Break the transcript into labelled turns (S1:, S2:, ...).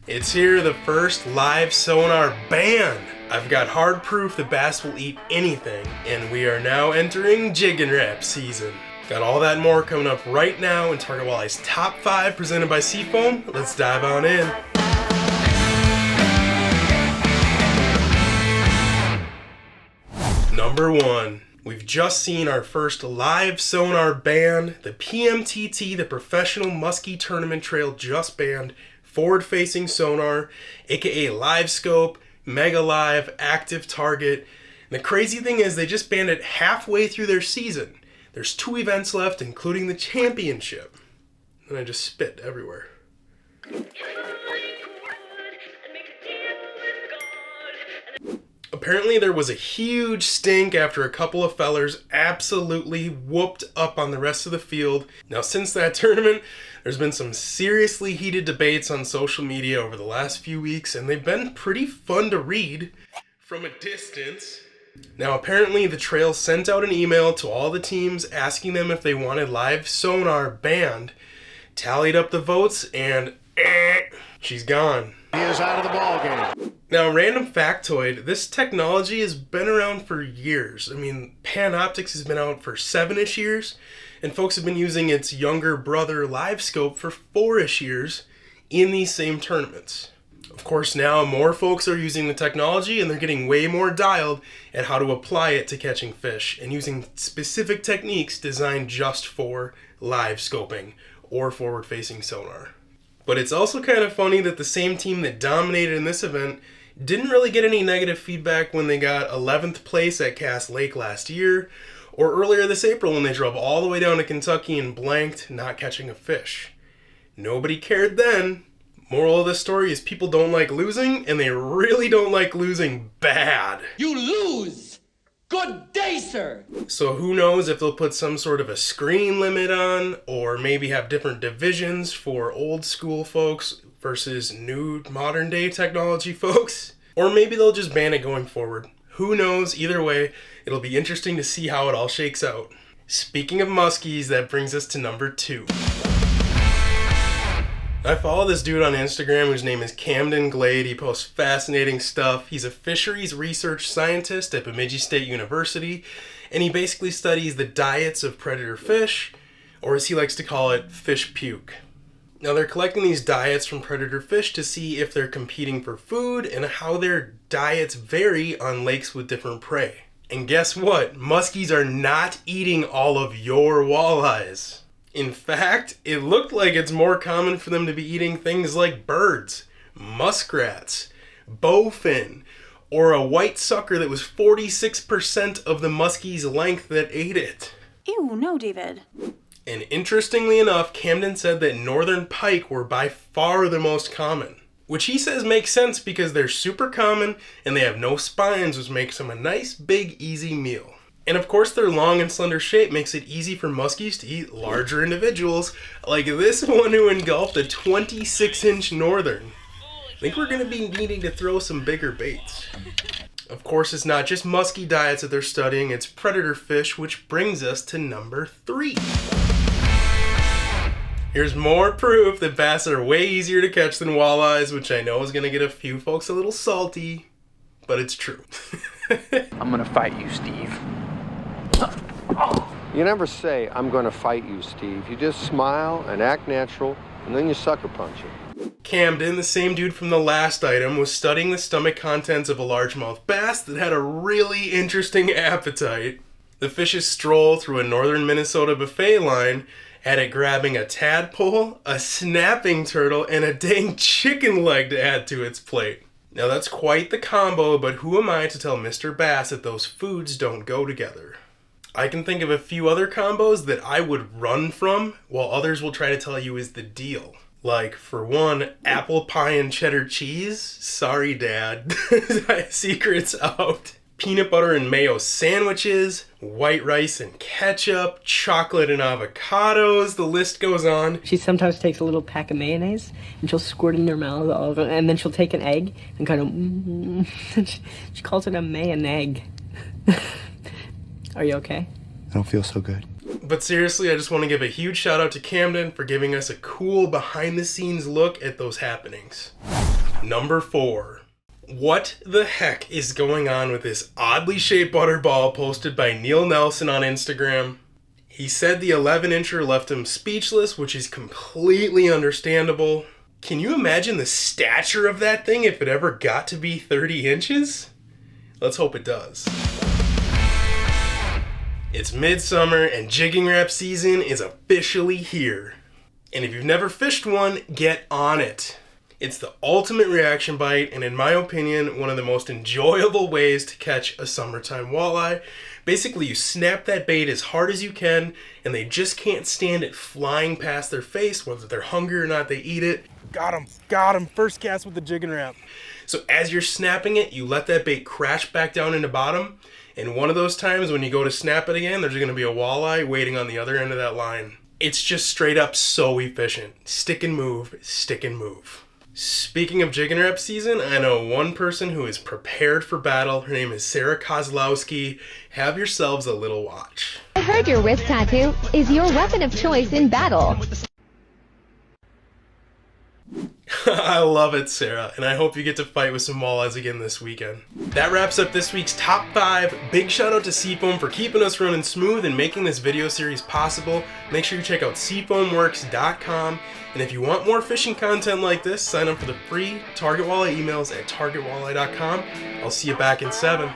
S1: It's here, the first live Sonar Ban. I've got hard proof the bass will eat anything, and we are now entering Jigging Rap season. Got all that and more coming up right now in Target Walleye's Top 5 presented by Seafoam. Let's dive on in. Number 1. We've just seen our first live Sonar ban. The PMTT, the Professional Muskie Tournament Trail, just banned forward-facing sonar, aka live scope, mega live, active target. And the crazy thing is they just banned it halfway through their season. There's 2 events left, including the championship. And I just spit everywhere. Apparently there was a huge stink after a couple of fellers absolutely whooped up on the rest of the field. Now since that tournament, there's been some seriously heated debates on social media over the last few weeks, and they've been pretty fun to read from a distance. Now apparently the trail sent out an email to all the teams asking them if they wanted live sonar banned, tallied up the votes, and she's gone.
S2: He is out of the ball game.
S1: Now, random factoid, this technology has been around for years. I mean, Panoptix has been out for 7-ish years, and folks have been using its younger brother LiveScope for 4-ish years in these same tournaments. Of course, now more folks are using the technology, and they're getting way more dialed at how to apply it to catching fish, and using specific techniques designed just for live scoping or forward-facing sonar. But it's also kind of funny that the same team that dominated in this event didn't really get any negative feedback when they got 11th place at Cass Lake last year, or earlier this April when they drove all the way down to Kentucky and blanked not catching a fish. Nobody cared then. Moral of the story is people don't like losing, and they really don't like losing bad.
S3: You lose! Good day, sir!
S1: So who knows if they'll put some sort of a screen limit on, or maybe have different divisions for old school folks versus new modern day technology folks. Or maybe they'll just ban it going forward. Who knows? Either way, it'll be interesting to see how it all shakes out. Speaking of muskies, that brings us to number 2. I follow this dude on Instagram whose name is Camden Glade. He posts fascinating stuff. He's a fisheries research scientist at Bemidji State University, and he basically studies the diets of predator fish, or as he likes to call it, fish puke. Now they're collecting these diets from predator fish to see if they're competing for food and how their diets vary on lakes with different prey. And guess what? Muskies are not eating all of your walleyes. In fact, it looked like it's more common for them to be eating things like birds, muskrats, bowfin, or a white sucker that was 46% of the muskie's length that ate it.
S4: Ew, no, David.
S1: And interestingly enough, Camden said that northern pike were by far the most common, which he says makes sense because they're super common and they have no spines, which makes them a nice, big, easy meal. And of course their long and slender shape makes it easy for muskies to eat larger individuals, like this one who engulfed a 26-inch northern. I think we're going to be needing to throw some bigger baits. Of course, it's not just muskie diets that they're studying, it's predator fish, which brings us to number 3. Here's more proof that bass are way easier to catch than walleyes, which I know is going to get a few folks a little salty, but it's true.
S5: I'm going to fight you, Steve.
S2: You never say, I'm going to fight you, Steve. You just smile and act natural, and then you sucker punch it.
S1: Camden, the same dude from the last item, was studying the stomach contents of a largemouth bass that had a really interesting appetite. The fish's stroll through a northern Minnesota buffet line had it grabbing a tadpole, a snapping turtle, and a dang chicken leg to add to its plate. Now that's quite the combo, but who am I to tell Mr. Bass that those foods don't go together? I can think of a few other combos that I would run from, while others will try to tell you is the deal. Like, for one, apple pie and cheddar cheese? Sorry, Dad. Secret's out. Peanut butter and mayo sandwiches, white rice and ketchup, chocolate and avocados, the list goes on.
S6: She sometimes takes a little pack of mayonnaise and she'll squirt it in her mouth, and then she'll take an egg and kind of, she calls it a may-and-egg. Are you okay?
S7: I don't feel so good.
S1: But seriously, I just want to give a huge shout out to Camden for giving us a cool behind the scenes look at those happenings. Number 4. What the heck is going on with this oddly shaped butterball posted by Neil Nelson on Instagram? He said the 11-incher left him speechless, which is completely understandable. Can you imagine the stature of that thing if it ever got to be 30 inches? Let's hope it does. It's midsummer and jigging wrap season is officially here. And if you've never fished one, get on it. It's the ultimate reaction bite, and in my opinion, one of the most enjoyable ways to catch a summertime walleye. Basically, you snap that bait as hard as you can, and they just can't stand it flying past their face. Whether they're hungry or not, they eat it. Got him. First cast with the jigging wrap. So as you're snapping it, you let that bait crash back down into bottom, and one of those times when you go to snap it again, there's going to be a walleye waiting on the other end of that line. It's just straight up so efficient. Stick and move, stick and move. Speaking of jigging wrap season, I know one person who is prepared for battle. Her name is Sarah Kozlowski. Have yourselves a little watch.
S4: I heard your wrist tattoo is your weapon of choice in battle.
S1: I love it, Sarah, and I hope you get to fight with some walleyes again this weekend. That wraps up this week's Top 5. Big shout out to Seafoam for keeping us running smooth and making this video series possible. Make sure you check out seafoamworks.com. And if you want more fishing content like this, sign up for the free Target Walleye emails at targetwalleye.com. I'll see you back in 7.